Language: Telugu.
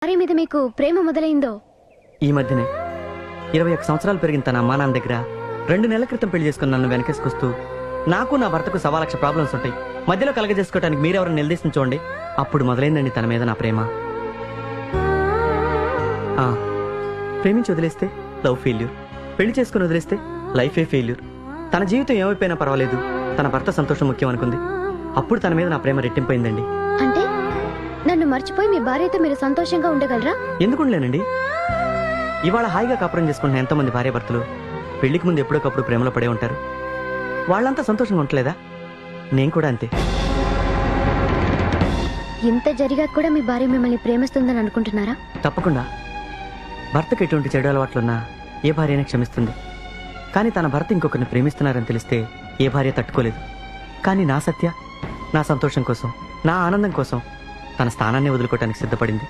భార్య మీద మీకు ప్రేమ మొదలైందో? ఈ మధ్యనే 21 సంవత్సరాలు పెరిగిన తన అమ్మా నాన్న దగ్గర 2 నెలల క్రితం పెళ్లి చేసుకుని నన్ను వెనకేసుకొస్తూ నాకు నా భర్తకు 1,00,000 ప్రాబ్లమ్స్ ఉంటాయి, మధ్యలో కలగజేసుకోవడానికి మీరెవరైనా నిలదీసిన చూడండి, అప్పుడు మొదలైందండి తన మీద నా ప్రేమ. ప్రేమించి వదిలేస్తే లవ్ ఫెయిల్యూర్, పెళ్లి చేసుకుని వదిలేస్తే లైఫే ఫెయిల్యూర్. తన జీవితం ఏమైపోయినా పర్వాలేదు, తన భర్త సంతోషం ముఖ్యం అనుకుంది. అప్పుడు తన మీద నా ప్రేమ రెట్టింపోయిందండి. అంటే నన్ను మర్చిపోయి మీ భార్యతో మీరు సంతోషంగా ఉండగలరా? ఎందుకుండలేనండి. ఇవాళ హాయిగా కాపురం చేసుకుంటున్న ఎంతోమంది భార్య భర్తలు పెళ్లికి ముందు ఎప్పుడోకప్పుడు ప్రేమలో పడే ఉంటారు. వాళ్ళంతా సంతోషంగా ఉండలేదా? నేను కూడా అంతే. ఇంత జరిగా కూడా మీ భార్య మిమ్మల్ని ప్రేమిస్తుందని అనుకుంటున్నారా? తప్పకుండా. భర్తకు ఎటువంటి చెడు అలవాట్లున్నా ఏ భార్య అయినా క్షమిస్తుంది. కానీ తన భర్త ఇంకొకరిని ప్రేమిస్తున్నారని తెలిస్తే ఏ భార్య తట్టుకోలేదు. కానీ నా సత్య నా సంతోషం కోసం, నా ఆనందం కోసం తన స్థానాన్ని వదులుకోవటానికి సిద్ధపడింది.